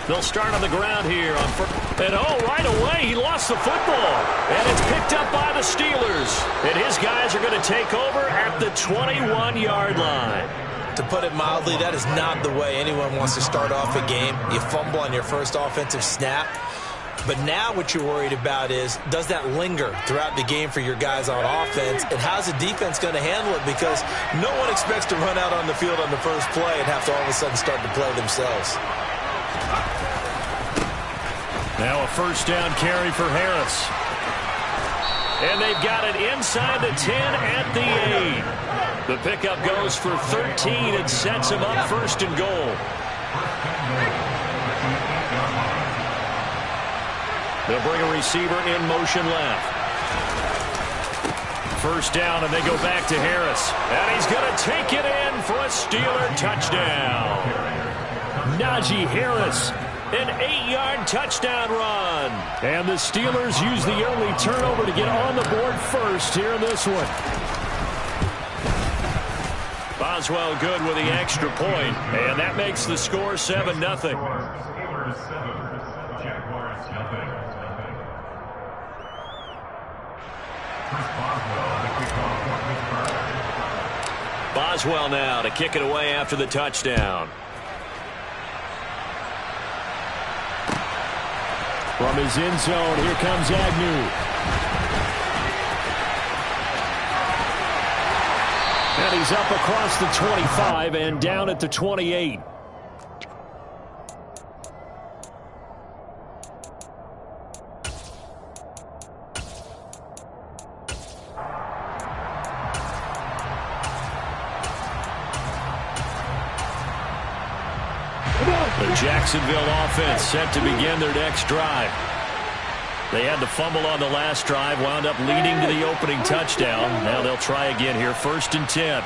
They'll start on the ground here on first. And right away, he lost the football. And it's picked up by the Steelers. And his guys are going to take over at the 21-yard line. To put it mildly, that is not the way anyone wants to start off a game. You fumble on your first offensive snap. But now what you're worried about is, does that linger throughout the game for your guys on offense? And how's the defense going to handle it? Because no one expects to run out on the field on the first play and have to all of a sudden start to play themselves. Now a first down carry for Harris. And they've got it inside the 10 at the 8. The pickup goes for 13 and sets him up first and goal. They'll bring a receiver in motion left. First down, and they go back to Harris. And he's going to take it in for a Steeler touchdown. Najee Harris, an 8-yard touchdown run. And the Steelers use the early turnover to get on the board first here in this one. Boswell good with the extra point, and that makes the score 7-0. Boswell now to kick it away after the touchdown. From his end zone, here comes Agnew. And he's up across the 25 and down at the 28. The Jacksonville offense set to begin their next drive. They had to fumble on the last drive, wound up leading to the opening touchdown. Now they'll try again here, first and 10.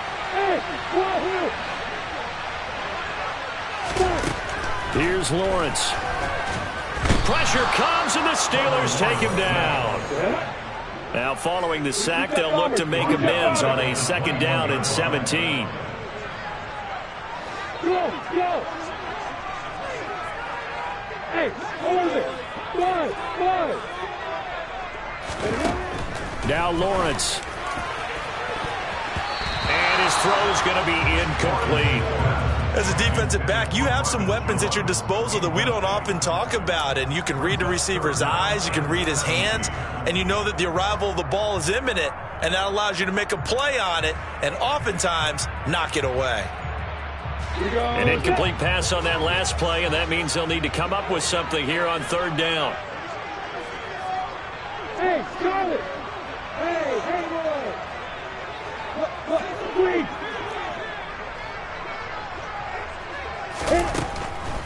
Here's Lawrence. Pressure comes, and the Steelers take him down. Now following the sack, they'll look to make amends on a second down and 17. Go. Hey, hold it. Now Lawrence. And his throw's going to be incomplete. As a defensive back, you have some weapons at your disposal that we don't often talk about. And you can read the receiver's eyes, you can read his hands, and you know that the arrival of the ball is imminent. And that allows you to make a play on it and oftentimes knock it away. An incomplete pass on that last play, and that means they'll need to come up with something here on third down. Hey, Charlie! Hey, boy!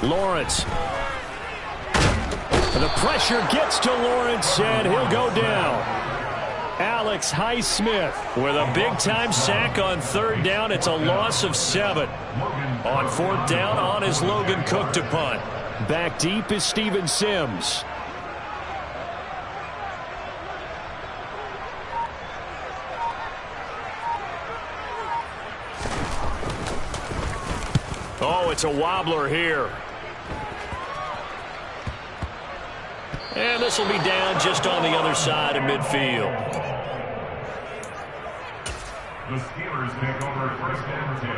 Lawrence. The pressure gets to Lawrence, and he'll go down. Alex Highsmith with a big-time sack on third down. It's a loss of 7. On fourth down, on is Logan Cook to punt. Back deep is Steven Sims. Oh, it's a wobbler here. And this will be down just on the other side of midfield. The Steelers take over first and 10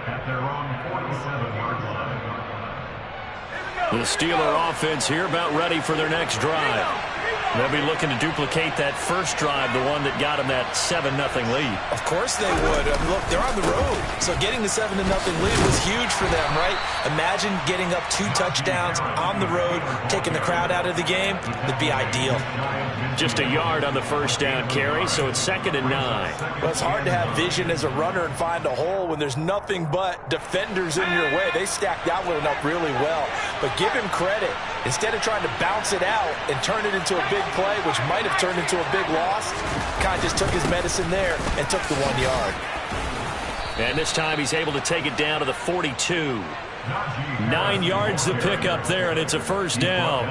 at their own 47-yard line. The Steeler offense here about ready for their next drive. They'll be looking to duplicate that first drive, the one that got them that 7-0 lead. Of course they would. Look, they're on the road. So getting the 7-0 lead was huge for them, right? Imagine getting up 2 touchdowns on the road, taking the crowd out of the game. That'd be ideal. Just a yard on the first down carry, so it's 2nd and 9. Well, it's hard to have vision as a runner and find a hole when there's nothing but defenders in your way. They stacked that one up really well. But give him credit. Instead of trying to bounce it out and turn it into a big play, which might have turned into a big loss, kind of just took his medicine there and took the 1 yard. And this time he's able to take it down to the 42. 9 yards to pick up there, and it's a first down.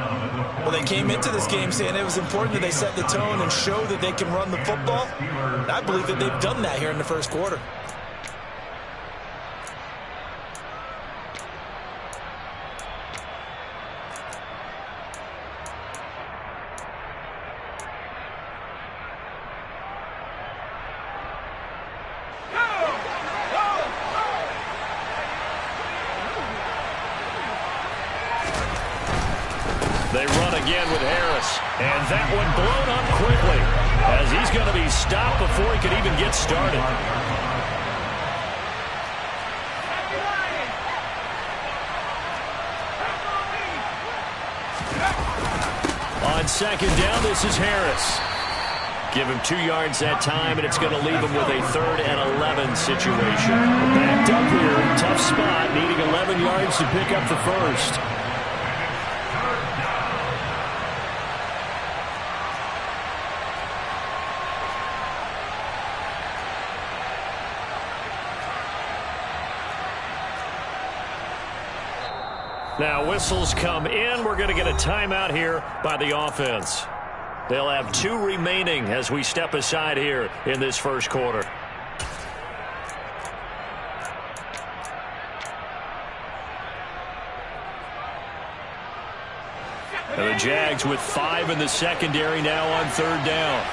Well, they came into this game saying it was important that they set the tone and show that they can run the football. And I believe that they've done that here in the first quarter. They run again with Harris. And that one blown up quickly as he's going to be stopped before he could even get started. On second down, this is Harris. Give him 2 yards that time, and it's going to leave him with a 3rd and 11 situation. Backed up here, tough spot, needing 11 yards to pick up the first. Now whistles come in. We're going to get a timeout here by the offense. They'll have 2 remaining as we step aside here in this first quarter. And the Jags with 5 in the secondary now on 3rd down.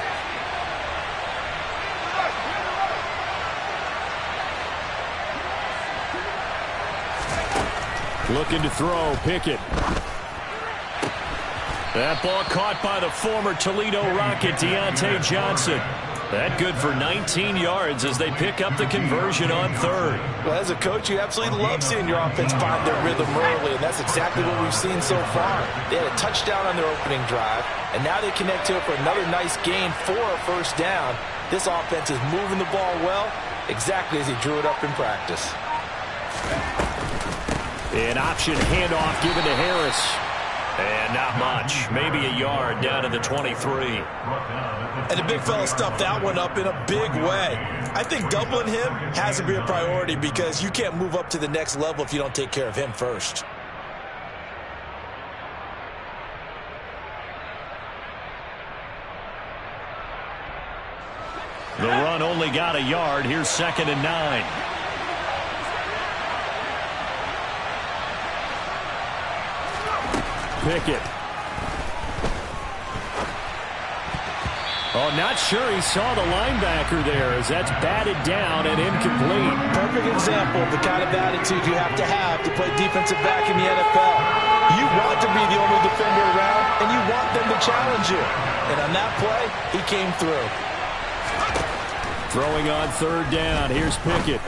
Looking to throw, Pickett. That ball caught by the former Toledo Rocket, Deontay Johnson. That good for 19 yards as they pick up the conversion on 3rd. Well, as a coach, you absolutely love seeing your offense find their rhythm early, and that's exactly what we've seen so far. They had a touchdown on their opening drive, and now they connect to it for another nice gain for a 1st down. This offense is moving the ball well, exactly as he drew it up in practice. An option handoff given to Harris. And not much. Maybe a yard down to the 23. And the big fella stuffed that one up in a big way. I think doubling him has to be a priority because you can't move up to the next level if you don't take care of him first. The run only got a yard. Here's 2nd and 9. Pickett. Oh, not sure he saw the linebacker there as that's batted down and incomplete. Perfect example of the kind of attitude you have to play defensive back in the NFL. You want to be the only defender around, and you want them to challenge you. And on that play, he came through. Throwing on 3rd down. Here's Pickett.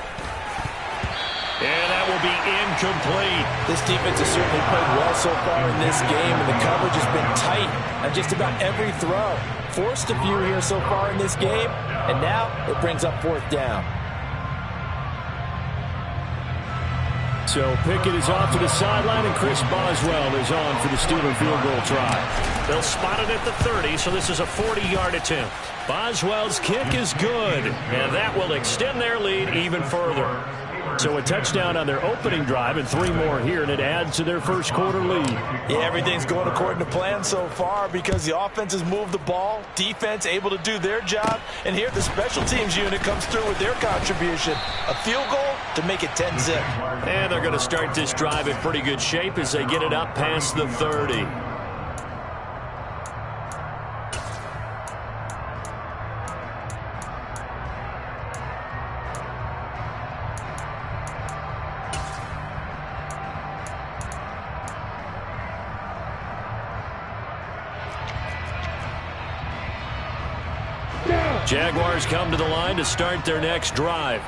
And that will be incomplete. This defense has certainly played well so far in this game, and the coverage has been tight on just about every throw. Forced a few here so far in this game, and now it brings up 4th down. So Pickett is off to the sideline, and Chris Boswell is on for the Steeler field goal try. They'll spot it at the 30, so this is a 40-yard attempt. Boswell's kick is good, and that will extend their lead even further. So a touchdown on their opening drive and 3 more here, and it adds to their first quarter lead. Yeah, everything's going according to plan so far because the offense has moved the ball, defense able to do their job, and here the special teams unit comes through with their contribution. A field goal to make it 10-zip. And they're going to start this drive in pretty good shape as they get it up past the 30. Jaguars come to the line to start their next drive.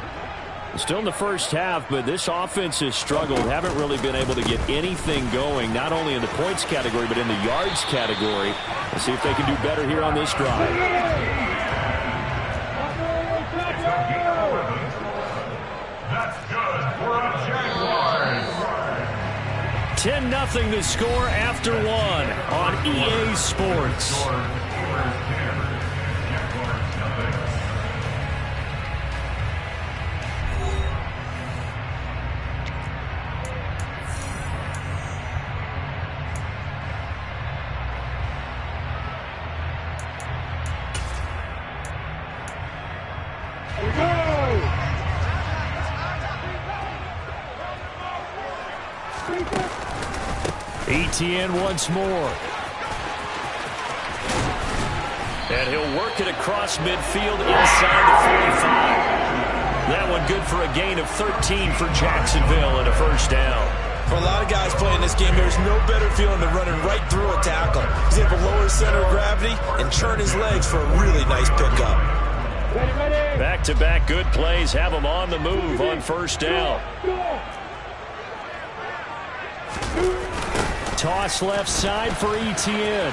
Still in the first half, but this offense has struggled. Haven't really been able to get anything going, not only in the points category, but in the yards category. Let's see if they can do better here on this drive. That's good for a Jaguars. 10-0 the score after 1 on EA Sports. Etienne once more. And he'll work it across midfield inside the 45. That one good for a gain of 13 for Jacksonville and a first down. For a lot of guys playing this game, there's no better feeling than running right through a tackle. He's able to lower his center of gravity and turn his legs for a really nice pickup. Back-to-back good plays have him on the move on first down. Toss left side for Etienne.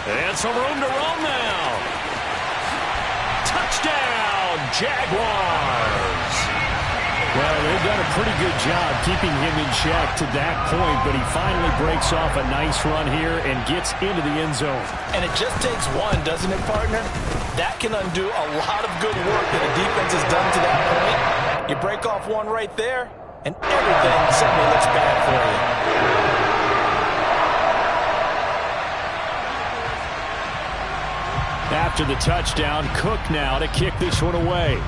And some room to roam now. Touchdown, Jaguars. Well, they've done a pretty good job keeping him in check to that point, but he finally breaks off a nice run here and gets into the end zone. And it just takes one, doesn't it, partner? That can undo a lot of good work that the defense has done to that point. You break off one right there, and everything suddenly looks bad for you. After the touchdown, Cook now to kick this one away.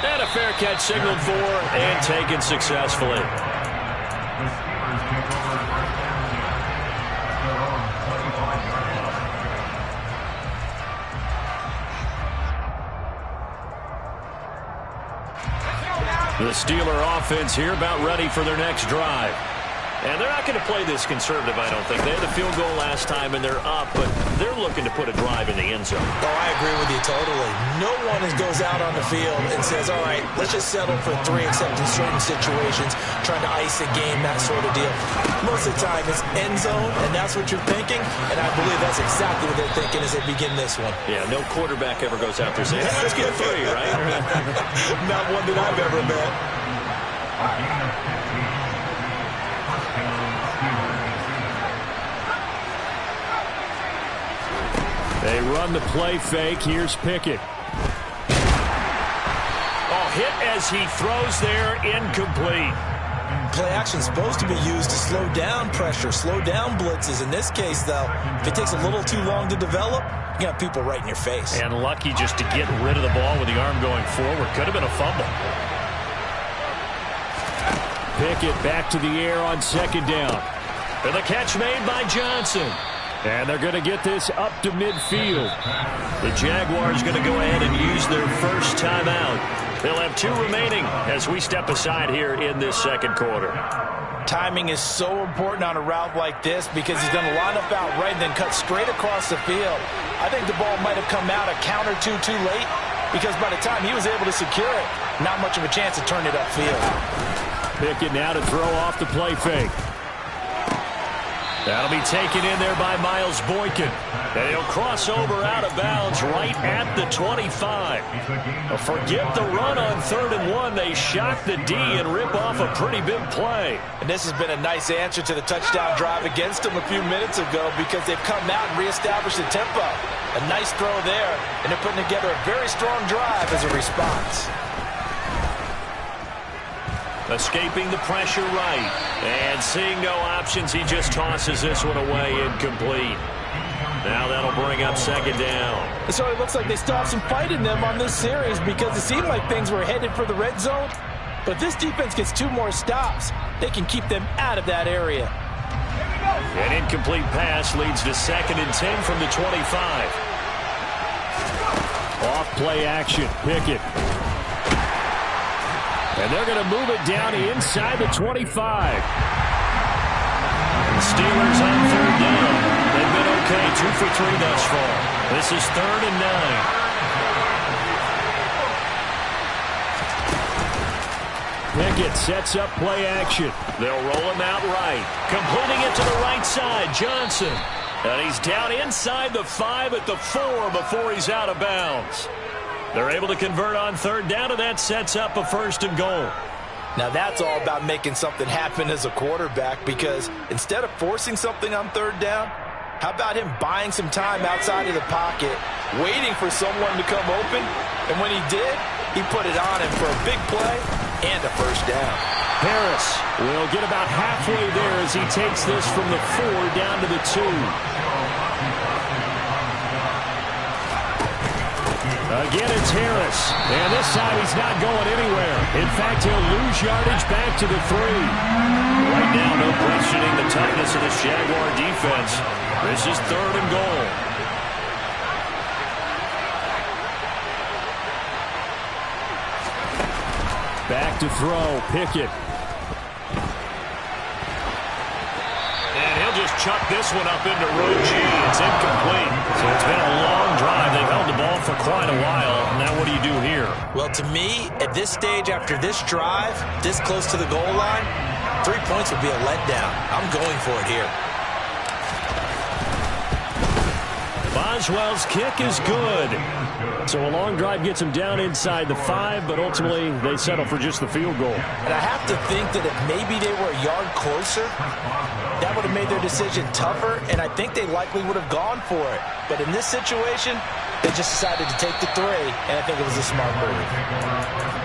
And a fair catch signaled for and taken successfully. The Steelers take over first down at their own 25-yard line. The Steeler offense here about ready for their next drive. And they're not going to play this conservative, I don't think. They had the field goal last time, and they're up, but they're looking to put a drive in the end zone. Oh, I agree with you totally. No one goes out on the field and says, all right, let's just settle for 3, except in certain situations, trying to ice a game, that sort of deal. Most of the time, it's end zone, and that's what you're thinking, and I believe that's exactly what they're thinking as they begin this one. Yeah, no quarterback ever goes out there saying, hey, let's get 3, right? Not one that I've ever met. A gain of 15. First down, Steelers. They run the play fake. Here's Pickett. Oh, hit as he throws there, incomplete. Play action is supposed to be used to slow down pressure, slow down blitzes. In this case, though, if it takes a little too long to develop, you got people right in your face. And lucky just to get rid of the ball with the arm going forward. Could have been a fumble. Pickett back to the air on second down. And the catch made by Johnson. And they're going to get this up to midfield. The Jaguars going to go ahead and use their first timeout. They'll have 2 remaining as we step aside here in this second quarter. Timing is so important on a route like this because he's going to line up out right and then cut straight across the field. I think the ball might have come out a count or two too late because by the time he was able to secure it, not much of a chance to turn it upfield. Pickett now to throw off the play fake. That'll be taken in there by Miles Boykin. And he'll cross over out of bounds right at the 25. Forget the run on 3rd and 1. They shock the D and rip off a pretty big play. And this has been a nice answer to the touchdown drive against them a few minutes ago because they've come out and reestablished the tempo. A nice throw there, and they're putting together a very strong drive as a response. Escaping the pressure right. And seeing no options, he just tosses this one away incomplete. Now that'll bring up second down. So it looks like they still have some fight in them on this series because it seemed like things were headed for the red zone. But if this defense gets 2 more stops, they can keep them out of that area. An incomplete pass leads to 2nd and 10 from the 25. Off play action. Pickett. And they're going to move it down inside the 25. The Steelers on 3rd down. They've been okay, 2 for 3 thus far. This is 3rd and 9. Pickett sets up play action. They'll roll him out right. Completing it to the right side, Johnson. And he's down inside the 5 at the 4 before he's out of bounds. They're able to convert on 3rd down, and that sets up a 1st and goal. Now that's all about making something happen as a quarterback because instead of forcing something on 3rd down, how about him buying some time outside of the pocket, waiting for someone to come open, and when he did, he put it on him for a big play and a 1st down. Harris will get about halfway there as he takes this from the 4 down to the 2. Again, it's Harris. And this time he's not going anywhere. In fact, he'll lose yardage back to the 3. Right now, no questioning the toughness of this Jaguar defense. This is 3rd and goal. Back to throw, Pickett. And he'll just chuck this one up into row G. It's incomplete. So it's been a long drive. They've held the ball for quite a while. Now what do you do here? Well, to me, at this stage, after this drive, this close to the goal line, 3 points would be a letdown. I'm going for it here. Boswell's kick is good. So a long drive gets him down inside the 5, but ultimately they settle for just the field goal. And I have to think that if maybe they were a yard closer, that would have made their decision tougher, and I think they likely would have gone for it. But in this situation, they just decided to take the 3, and I think it was a smart move.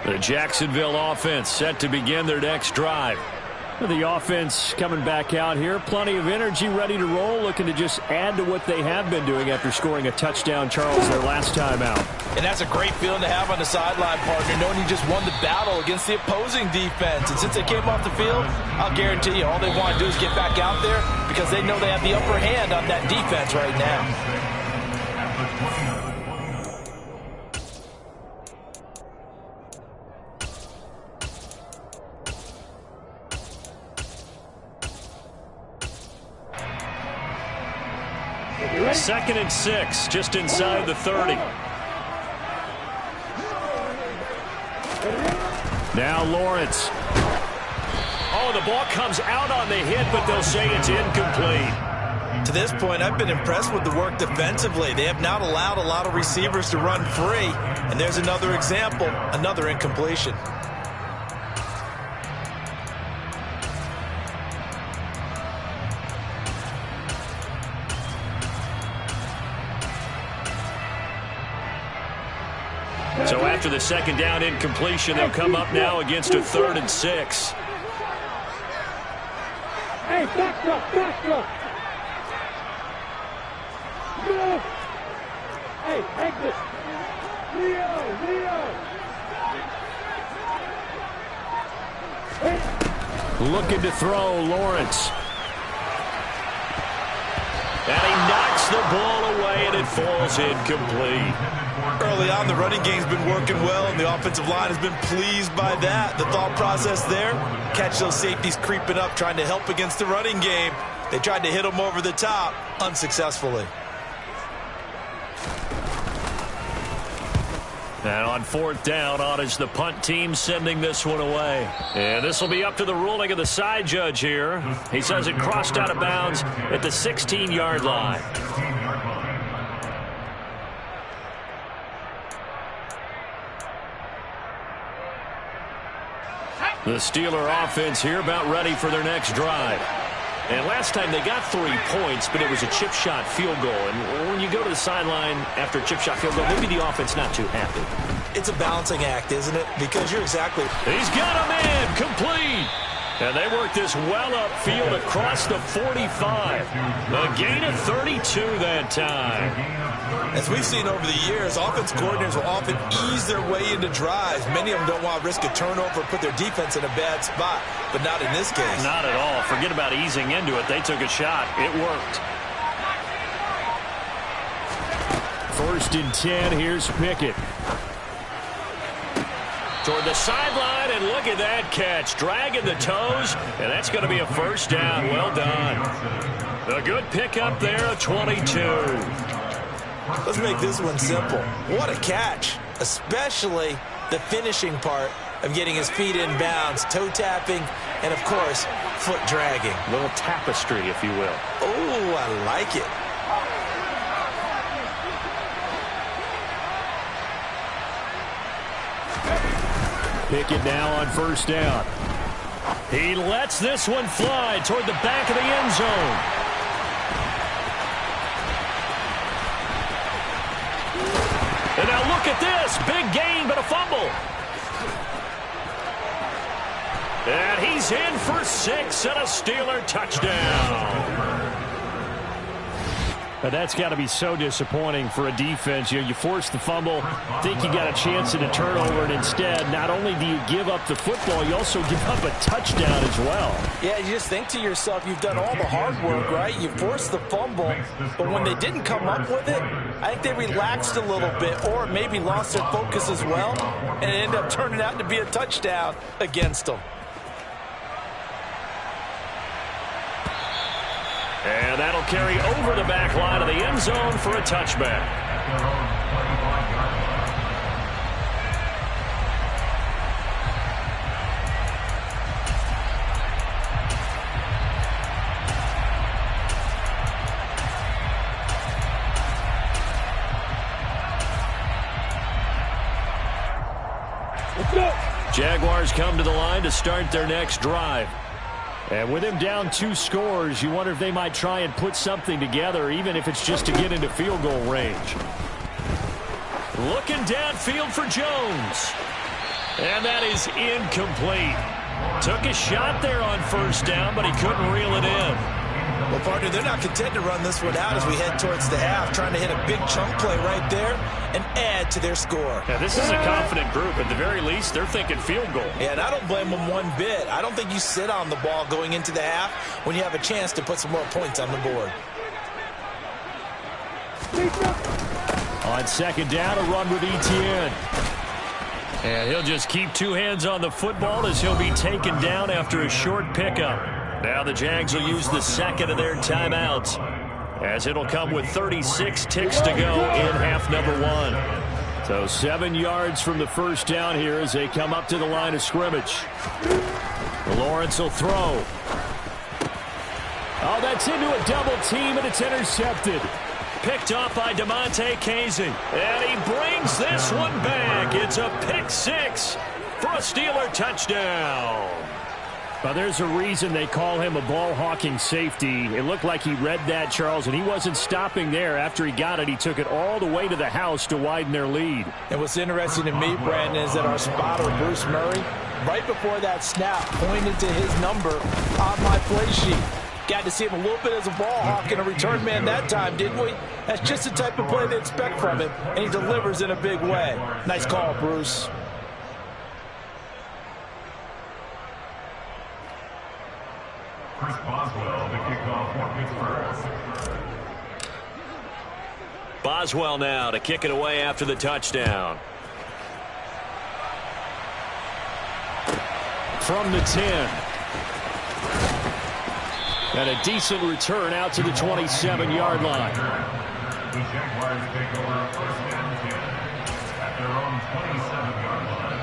The Jacksonville offense set to begin their next drive. The offense coming back out here. Plenty of energy, ready to roll, looking to just add to what they have been doing after scoring a touchdown, Charles, their last time out. And that's a great feeling to have on the sideline, partner, knowing you just won the battle against the opposing defense. And since they came off the field, I'll guarantee you all they want to do is get back out there because they know they have the upper hand on that defense right now. Second and 6, just inside the 30. Now Lawrence. Oh, the ball comes out on the hit, but they'll say it's incomplete. To this point, I've been impressed with the work defensively. They have not allowed a lot of receivers to run free. And there's another example, another incompletion. So after the second down incompletion, they'll come up now against a 3rd and 6. Hey, back up, back up. No. Hey, exit. Leo. Looking to throw, Lawrence. And he knocks the ball away, and it falls incomplete. Early on, the running game's been working well, and the offensive line has been pleased by that. The thought process there, catch those safeties creeping up, trying to help against the running game. They tried to hit them over the top, unsuccessfully. And on 4th down, on is the punt team sending this one away. And this will be up to the ruling of the side judge here. He says it crossed out of bounds at the 16-yard line. The Steeler offense here about ready for their next drive. And last time they got 3 points, but it was a chip shot field goal. And when you go to the sideline after a chip shot field goal, maybe the offense not too happy. It's a balancing act, isn't it? Because you're exactly... He's got him in, complete. And they work this well upfield across the 45. A gain of 32 that time. As we've seen over the years, offense coordinators will often ease their way into drives. Many of them don't want to risk a turnover or put their defense in a bad spot, but not in this case. Not at all. Forget about easing into it. They took a shot. It worked. 1st and 10. Here's Pickett. Toward the sideline, and look at that catch. Dragging the toes, and that's going to be a 1st down. Well done. A good pickup there, a 22. Let's make this one simple. What a catch, especially the finishing part of getting his feet in bounds, toe tapping, and, of course, foot dragging. A little tapestry, if you will. Oh, I like it. Pickett now on first down. He lets this one fly toward the back of the end zone. And now look at this. Big gain, but a fumble. And he's in for 6 and a Steeler touchdown. But that's got to be so disappointing for a defense. You force the fumble, think you got a chance at a turnover, and instead, not only do you give up the football, you also give up a touchdown as well. Yeah, you just think to yourself, you've done all the hard work, right? You forced the fumble, but when they didn't come up with it, I think they relaxed a little bit or maybe lost their focus as well, and it ended up turning out to be a touchdown against them. And that'll carry over the back line of the end zone for a touchback. Let's go. Jaguars come to the line to start their next drive. And with him down 2 scores, you wonder if they might try and put something together, even if it's just to get into field goal range. Looking downfield for Jones. And that is incomplete. Took a shot there on first down, but he couldn't reel it in. Well, partner, they're not content to run this one out as we head towards the half, trying to hit a big chunk play right there and add to their score. Yeah, this is a confident group. At the very least, they're thinking field goal. Yeah, and I don't blame them one bit. I don't think you sit on the ball going into the half when you have a chance to put some more points on the board. On second down, a run with Etienne. And he'll just keep 2 hands on the football as he'll be taken down after a short pickup. Now the Jags will use the second of their timeouts, as it'll come with 36 ticks to go in half number 1. So 7 yards from the first down here as they come up to the line of scrimmage. Lawrence will throw. Oh, that's into a double team, and it's intercepted. Picked off by DeMonte Casey. And he brings this one back. It's a pick 6 for a Steeler touchdown. Well, there's a reason they call him a ball-hawking safety. It looked like he read that, Charles, and he wasn't stopping there. After he got it, he took it all the way to the house to widen their lead. And what's interesting to me, Brandon, is that our spotter, Bruce Murray, right before that snap, pointed to his number on my play sheet. Got to see him a little bit as a ball hawk and a return man that time, didn't we? That's just the type of play they expect from him, and he delivers in a big way. Nice call, Bruce. Chris Boswell, the kickoff for Pittsburgh. Boswell now to kick it away after the touchdown. From the 10. And a decent return out to the 27-yard line. The Jaguars take over first down 10 at their own 27-yard line.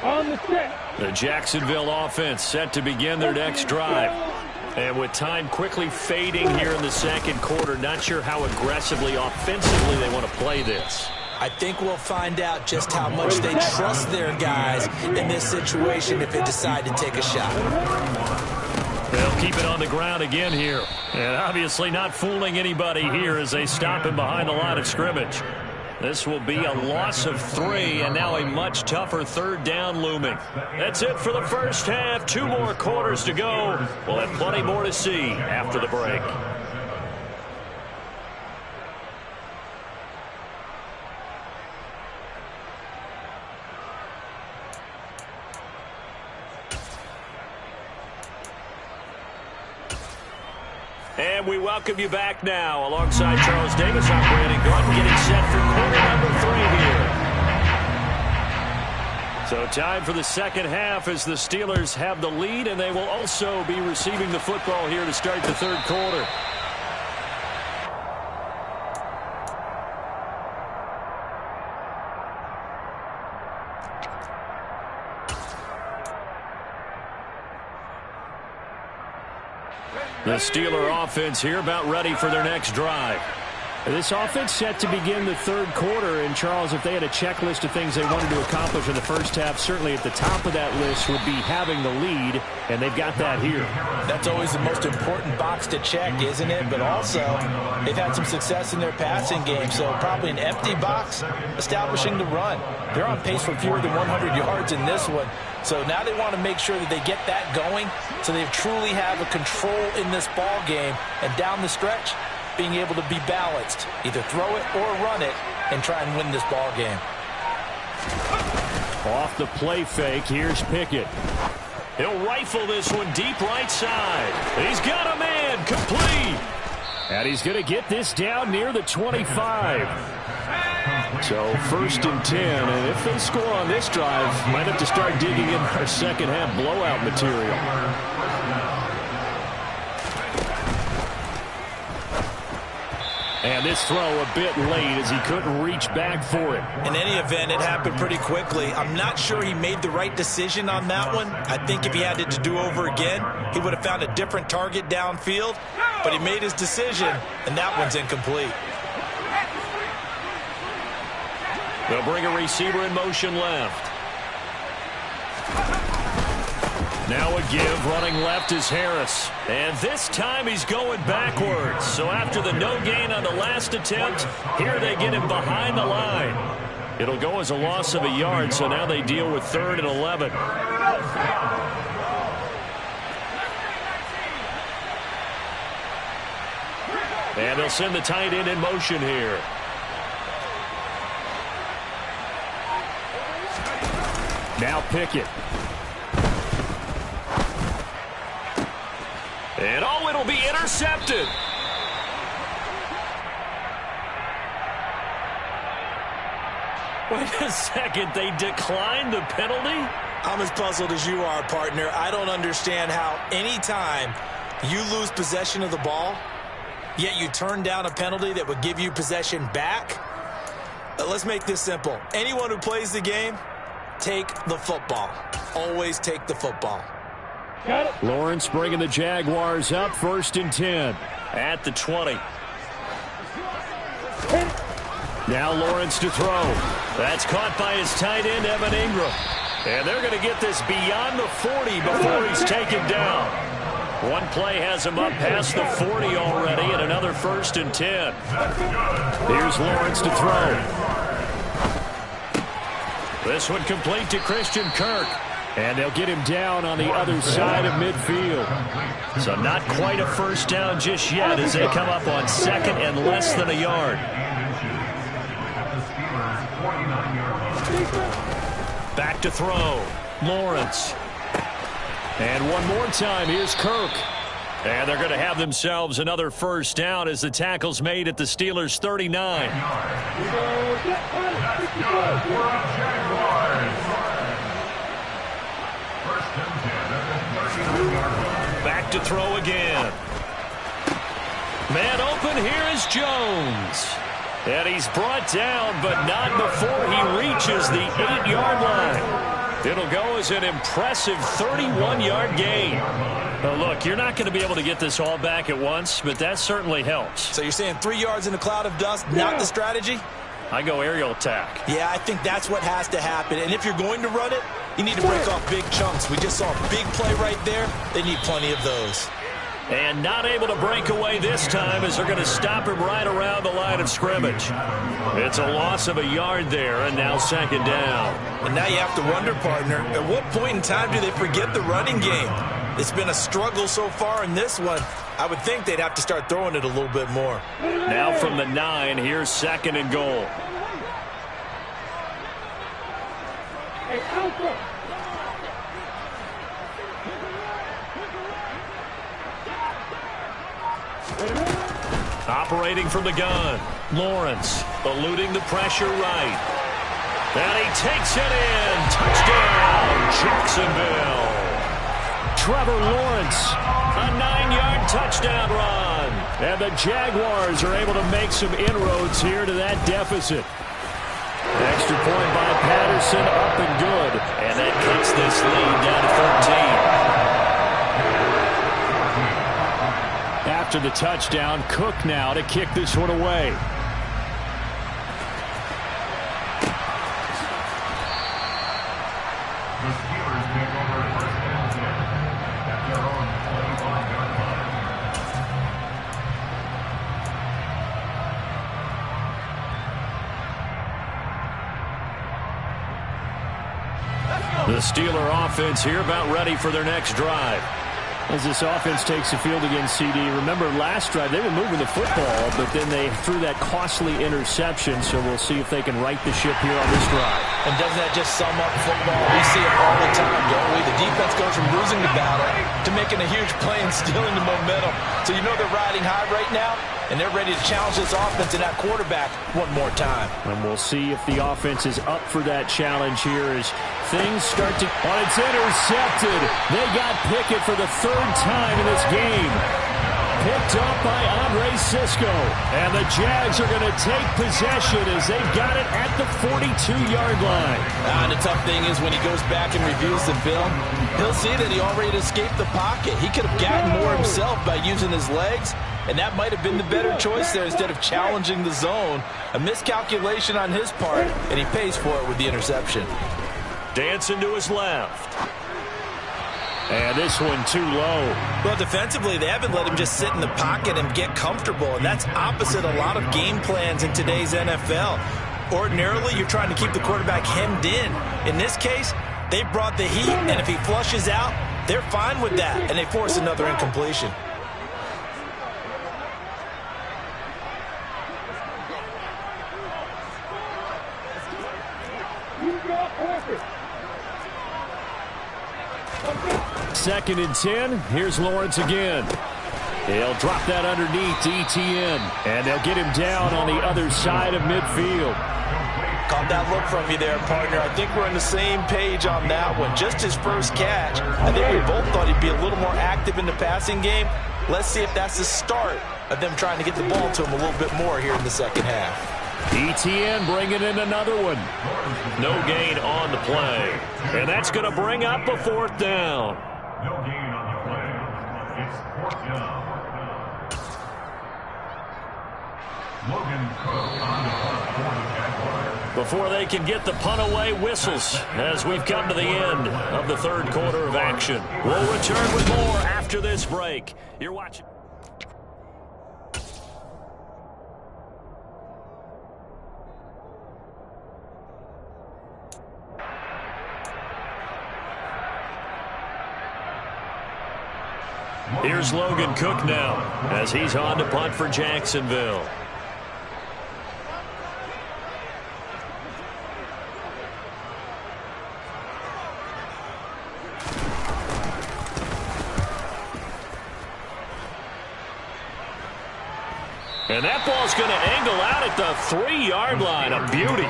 On the set. The Jacksonville offense set to begin their next drive. And with time quickly fading here in the second quarter, not sure how aggressively, offensively they want to play this. I think we'll find out just how much they trust their guys in this situation if they decide to take a shot. They'll keep it on the ground again here. And obviously not fooling anybody here as they stop him behind the line of scrimmage. This will be a loss of 3, and now a much tougher third down looming. That's it for the first half. 2 more quarters to go. We'll have plenty more to see after the break. And we welcome you back now. Alongside Charles Davis, I'm Brandon Gaudin, getting set for quarter number 3 here. So time for the second half as the Steelers have the lead, and they will also be receiving the football here to start the third quarter. The Steeler offense here about ready for their next drive. This offense set to begin the third quarter, and Charles, if they had a checklist of things they wanted to accomplish in the first half, certainly at the top of that list would be having the lead, and they've got that here. That's always the most important box to check, isn't it? But also, they've had some success in their passing game, so probably an empty box establishing the run. They're on pace for fewer than 100 yards in this one, so now they want to make sure that they get that going so they truly have a control in this ball game, and down the stretch, being able to be balanced, either throw it or run it, and try and win this ball game. Off the play fake, here's Pickett. He'll rifle this one deep right side. He's got a man, complete. And he's going to get this down near the 25. So 1st and 10, and if they score on this drive, might have to start digging in our second half blowout material. And this throw a bit late as he couldn't reach back for it. In any event, it happened pretty quickly. I'm not sure he made the right decision on that one. I think if he had it to do over again, he would have found a different target downfield. But he made his decision, and that one's incomplete. They'll bring a receiver in motion left. Now a give, running left is Harris. And this time he's going backwards. So after the no gain on the last attempt, here they get him behind the line. It'll go as a loss of a yard, so now they deal with 3rd and 11. And they'll send the tight end in motion here. Now Pickett. And oh, it'll be intercepted. Wait a second, they declined the penalty? I'm as puzzled as you are, partner. I don't understand how any time you lose possession of the ball, yet you turn down a penalty that would give you possession back. Let's make this simple. Anyone who plays the game, take the football. Always take the football. Lawrence bringing the Jaguars up, 1st and 10. At the 20. Now Lawrence to throw. That's caught by his tight end, Evan Ingram. And they're going to get this beyond the 40 before he's taken down. One play has him up past the 40 already, and another 1st and 10. Here's Lawrence to throw. This one complete to Christian Kirk. And they'll get him down on the other side of midfield. So not quite a first down just yet as they come up on 2nd and less than a yard. Back to throw. Lawrence. And one more time, here's Kirk. And they're going to have themselves another first down as the tackle's made at the Steelers' 39. Back to throw again. Man open, here is Jones. And he's brought down, but not before he reaches the 8-yard line. It'll go as an impressive 31-yard gain. Well, look, you're not going to be able to get this all back at once, but that certainly helps. So you're saying 3 yards in a cloud of dust, not the strategy? I go aerial attack. Yeah, I think that's what has to happen. And if you're going to run it, you need to break off big chunks. We just saw a big play right there. They need plenty of those. And not able to break away this time as they're going to stop him right around the line of scrimmage. It's a loss of a yard there, and now 2nd down. And now you have to wonder, partner, at what point in time do they forget the running game? It's been a struggle so far in this one. I would think they'd have to start throwing it a little bit more. Now from the 9, here's 2nd and goal. Operating from the gun. Lawrence eluding the pressure right. And he takes it in. Touchdown, Jacksonville. Trevor Lawrence. A 9-yard touchdown run. And the Jaguars are able to make some inroads here to that deficit. Extra point by Patterson, up and good. And that cuts this lead down to 13. After the touchdown, Cook now to kick this one away. The Steelers take over first and 10 at their own 25-yard line. The Steeler offense here about ready for their next drive. As this offense takes the field against CD, remember last drive they were moving the football, but then they threw that costly interception, so we'll see if they can right the ship here on this drive. And doesn't that just sum up football? We see it all the time, don't we? The defense goes from losing the battle to making a huge play and stealing the momentum. So you know they're riding high right now, and they're ready to challenge this offense and that quarterback one more time. And we'll see if the offense is up for that challenge here as things start to... Oh, it's intercepted. They got Pickett for the third time in this game. Picked up by Andre Cisco. And the Jags are going to take possession as they've got it at the 42-yard line. And the tough thing is when he goes back and reviews the film, he'll see that he already escaped the pocket. He could have gotten more himself by using his legs, and that might have been the better choice there instead of challenging the zone. A miscalculation on his part, and he pays for it with the interception. Dancing to his left. And this one too low. Well, defensively, they haven't let him just sit in the pocket and get comfortable, and that's opposite a lot of game plans in today's NFL. Ordinarily, you're trying to keep the quarterback hemmed in. In this case, they brought the heat, and if he flushes out, they're fine with that, and they force another incompletion. Second and 10. Here's Lawrence again. They'll drop that underneath to Etienne, and they'll get him down on the other side of midfield. Caught that look from you there, partner. I think we're on the same page on that one. Just his first catch. I think we both thought he'd be a little more active in the passing game. Let's see if that's the start of them trying to get the ball to him a little bit more here in the second half. Etienne bringing in another one. No gain on the play. And that's going to bring up a fourth down. No gain on the play. It's fourth down. Logan Cook on the punt for the Jaguars. Before they can get the punt away, whistles as we've come to the end of the third quarter of action. We'll return with more after this break. You're watching. Here's Logan Cook now as he's on to punt for Jacksonville. And that ball's going to angle out at the 3-yard line. A beauty.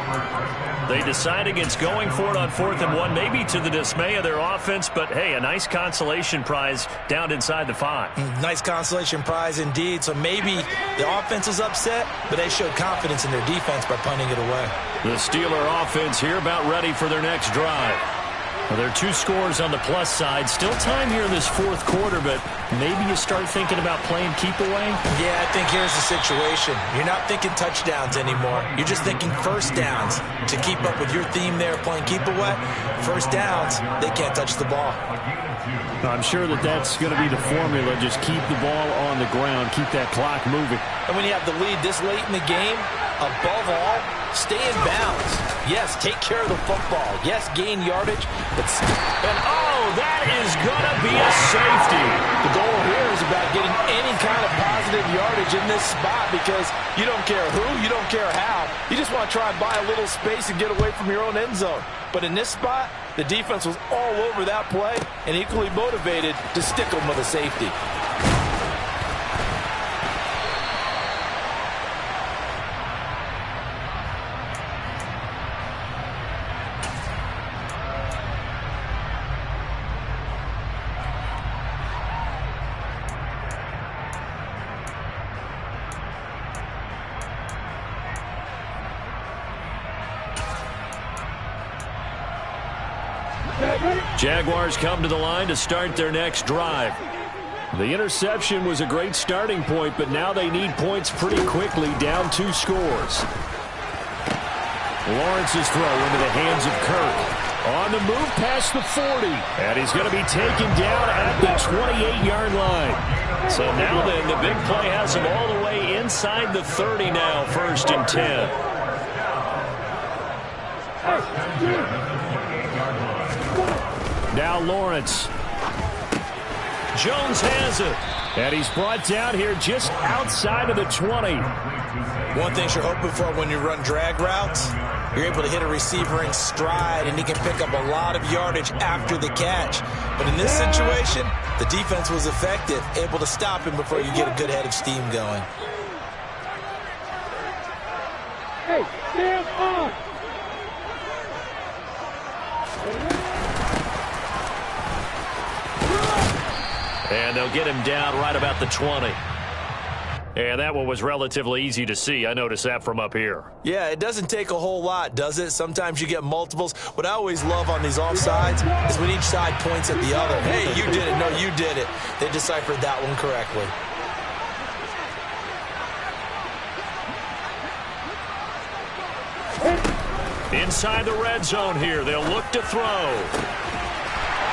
They decide against going for it on 4th and 1, maybe to the dismay of their offense, but hey, a nice consolation prize down inside the 5. Nice consolation prize indeed. So maybe the offense is upset, but they showed confidence in their defense by punting it away. The Steeler offense here about ready for their next drive. Well, there are 2 scores on the plus side. Still time here in this fourth quarter, but maybe you start thinking about playing keep away? Yeah, I think here's the situation. You're not thinking touchdowns anymore. You're just thinking first downs. To keep up with your theme there, playing keep away, first downs, they can't touch the ball. I'm sure that that's going to be the formula. Just keep the ball on the ground, keep that clock moving. And when you have the lead this late in the game, above all, stay in bounds. Yes, take care of the football. Yes, gain yardage. And oh, that is going to be a safety. The goal here is about getting any kind of positive yardage in this spot because you don't care who, you don't care how. You just want to try and buy a little space and get away from your own end zone. But in this spot, the defense was all over that play and equally motivated to stick them with a safety. Jaguars come to the line to start their next drive. The interception was a great starting point, but now they need points pretty quickly, down 2 scores. Lawrence's throw into the hands of Kirk. On the move past the 40. And he's going to be taken down at the 28-yard line. So now then, the big play has him all the way inside the 30 now, 1st and 10. Now Lawrence. Jones has it. And he's brought down here just outside of the 20. One thing you're hoping for when you run drag routes, you're able to hit a receiver in stride, and he can pick up a lot of yardage after the catch. But in this situation, the defense was effective, able to stop him before you get a good head of steam going. Hey, stand on! And they'll get him down right about the 20. And that one was relatively easy to see. I noticed that from up here. Yeah, it doesn't take a whole lot, does it? Sometimes you get multiples. What I always love on these offsides is when each side points at the other. Hey, you did it. No, you did it. They deciphered that one correctly. Inside the red zone here. They'll look to throw.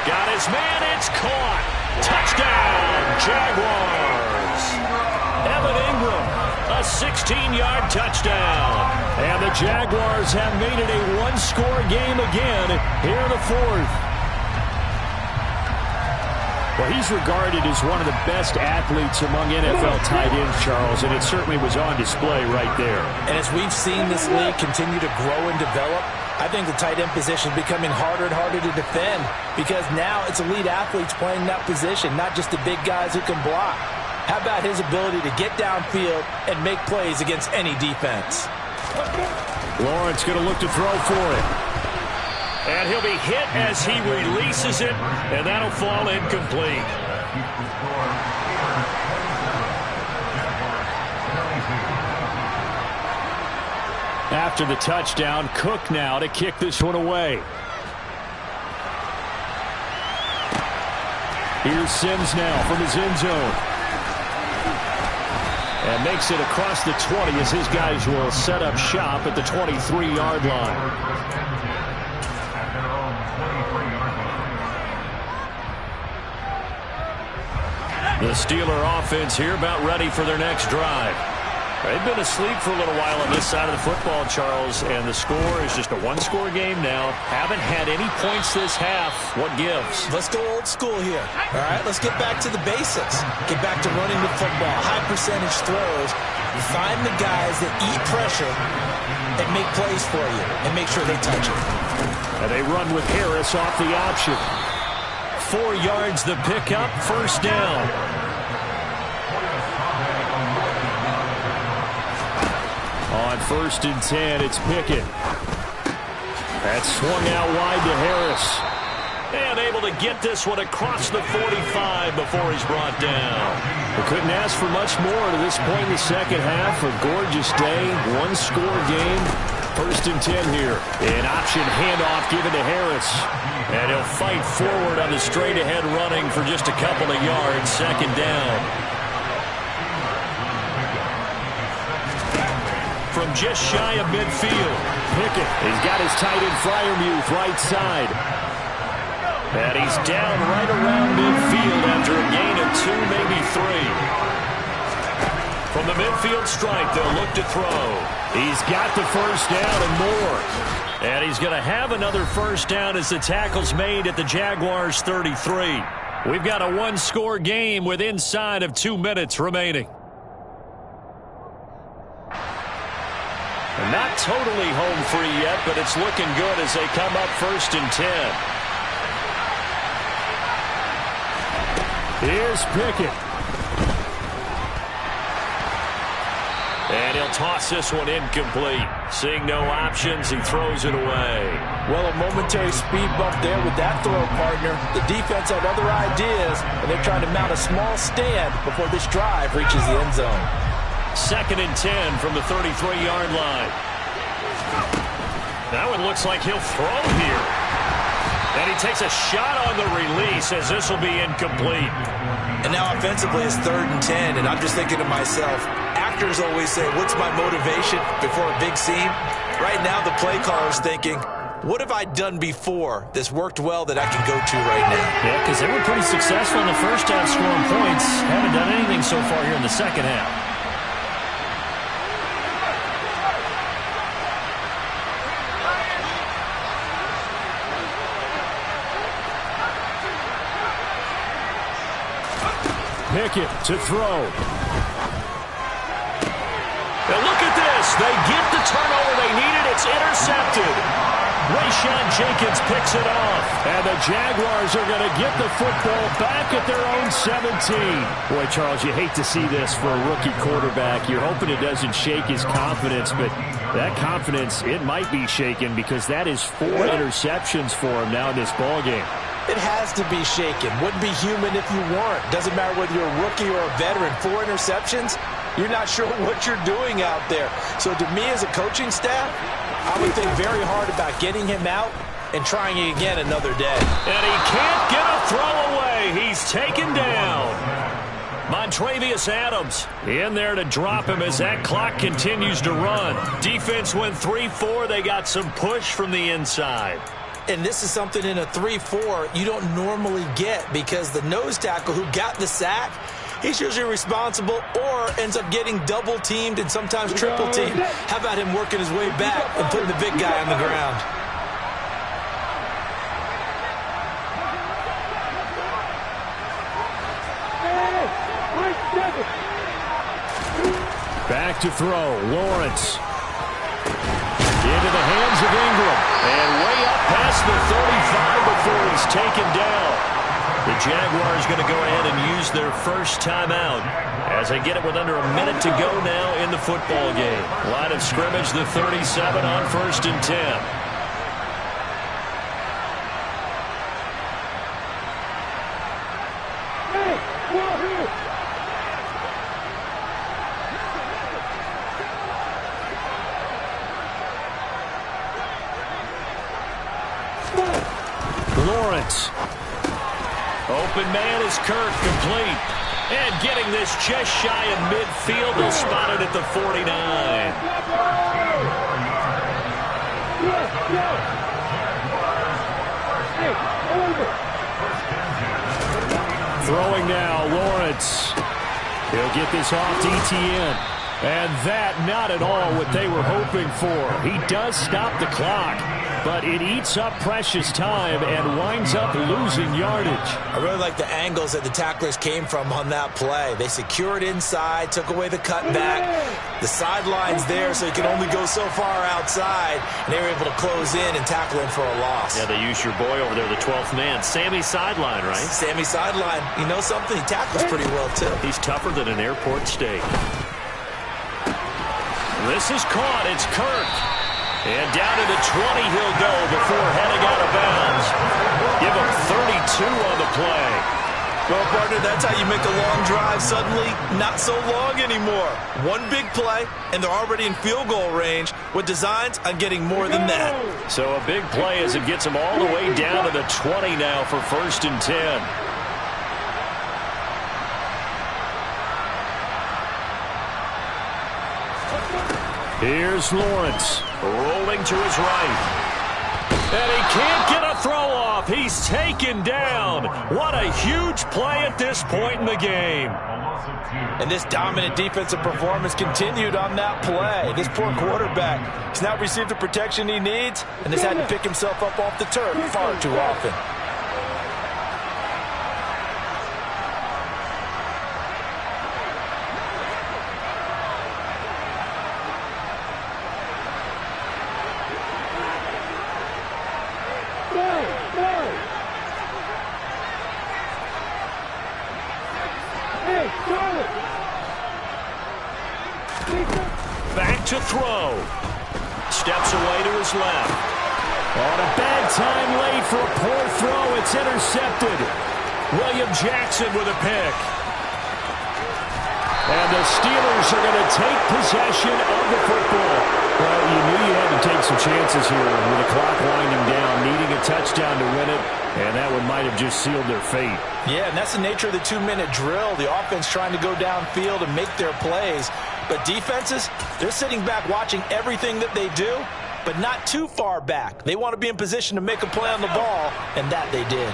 Got his man. It's caught. Touchdown, Jaguars. Evan Ingram, a 16-yard touchdown. And the Jaguars have made it a one-score game again here in the 4th. Well, he's regarded as one of the best athletes among NFL tight ends, Charles, and it certainly was on display right there. And as we've seen this league continue to grow and develop, I think the tight end position is becoming harder and harder to defend because now it's elite athletes playing that position, not just the big guys who can block. How about his ability to get downfield and make plays against any defense? Lawrence going to look to throw for it. And he'll be hit as he releases it, and that'll fall incomplete. After the touchdown, Cook now to kick this one away. Here's Sims now from his end zone. And makes it across the 20 as his guys will set up shop at the 23-yard line. The Steeler offense here about ready for their next drive. They've been asleep for a little while on this side of the football, Charles, and the score is just a one-score game now. Haven't had any points this half. What gives? Let's go old school here. All right, let's get back to the basics. Get back to running the football, high-percentage throws. Find the guys that eat pressure and make plays for you and make sure they touch it. And they run with Harris off the option. 4 yards the pickup, 1st down. On 1st and 10, it's Pickett. That's swung out wide to Harris. And able to get this one across the 45 before he's brought down. We couldn't ask for much more to this point in the second half. A gorgeous day, one-score game. 1st and 10 here. An option handoff given to Harris. And he'll fight forward on the straight-ahead running for just a couple of yards. 2nd down. From just shy of midfield, Pickett, he's got his tight end Freiermuth right side. And he's down right around midfield after a gain of 2, maybe 3. From the midfield stripe, they'll look to throw. He's got the 1st down and more. And he's going to have another 1st down as the tackle's made at the Jaguars' 33. We've got a one-score game with inside of 2 minutes remaining. Not totally home free yet, but it's looking good as they come up 1st and 10. Here's Pickett. And he'll toss this one incomplete. Seeing no options, he throws it away. Well, a momentary speed bump there with that throw, partner. The defense had other ideas, and they're trying to mount a small stand before this drive reaches the end zone. 2nd and 10 from the 33-yard line. That one looks like he'll throw here. And he takes a shot on the release as this will be incomplete. And now offensively it's 3rd and 10, and I'm just thinking to myself, actors always say, what's my motivation before a big scene? Right now the play caller's thinking, what have I done before that's worked well that I can go to right now? Yeah, because they were pretty successful in the first half scoring points. Haven't done anything so far here in the second half. Pickett to throw. And look at this. They get the turnover they needed. It's intercepted. Rayshawn Jenkins picks it off. And the Jaguars are going to get the football back at their own 17. Boy, Charles, you hate to see this for a rookie quarterback. You're hoping it doesn't shake his confidence, but that confidence, it might be shaken because that is 4 interceptions for him now in this ballgame. It has to be shaken. Wouldn't be human if you weren't. Doesn't matter whether you're a rookie or a veteran. 4 interceptions, you're not sure what you're doing out there. So to me as a coaching staff, I would think very hard about getting him out and trying it again another day. And he can't get a throw away. He's taken down. Montravius Adams in there to drop him as that clock continues to run. Defense went 3-4. They got some push from the inside. And this is something in a 3-4 you don't normally get because the nose tackle who got the sack, he's usually responsible or ends up getting double-teamed and sometimes triple-teamed. How about him working his way back and putting the big guy on the ground? Back to throw. Lawrence. Into the hands of Ingram. And way up past the 35 before he's taken down. The Jaguars going to go ahead and use their first timeout as they get it with under a minute to go now in the football game. Line of scrimmage, the 37 on 1st and 10. Lawrence. Open man is Kirk, complete. And getting this just shy of midfield. They'll spot it at the 49. Throwing now, Lawrence. He'll get this off to Etienne. And that not at all what they were hoping for. He does stop the clock, but it eats up precious time and winds up losing yardage. I really like the angles that the tacklers came from on that play. They secured inside, took away the cutback. The sideline's there, so he can only go so far outside, and they were able to close in and tackle him for a loss. Yeah, they used your boy over there, the 12th man. Sammy Sideline, right? Sammy Sideline. You know something? He tackles pretty well, too. He's tougher than an airport steak. This is caught. It's Kirk. And down to the 20 he'll go before heading out of bounds. Give him 32 on the play. Well, partner, that's how you make a long drive suddenly not so long anymore. One big play, and they're already in field goal range with designs on getting more than that. So a big play as it gets him all the way down to the 20 now for 1st and 10. Here's Lawrence, rolling to his right. And he can't get a throw off. He's taken down. What a huge play at this point in the game. And this dominant defensive performance continued on that play. This poor quarterback has not received the protection he needs and has had to pick himself up off the turf far too often. Back to throw. Steps away to his left. On a bad time late for a poor throw. It's intercepted. William Jackson with a pick. And the Steelers are going to take possession of the football. Well, you knew you had to take some chances here with the clock winding down, needing a touchdown to win it. And that one might have just sealed their fate. Yeah, and that's the nature of the 2-minute drill. The offense trying to go downfield and make their plays. But defenses, they're sitting back watching everything that they do, but not too far back. They want to be in position to make a play on the ball, and that they did.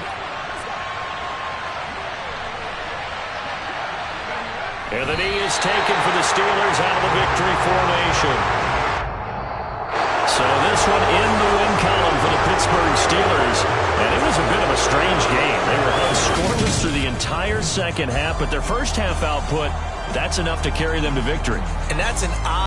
And the knee is taken for the Steelers out of the victory formation. So this one in the win column for the Pittsburgh Steelers. And it was a bit of a strange game. They were held scoreless through the entire second half, but their first half output, that's enough to carry them to victory. And that's an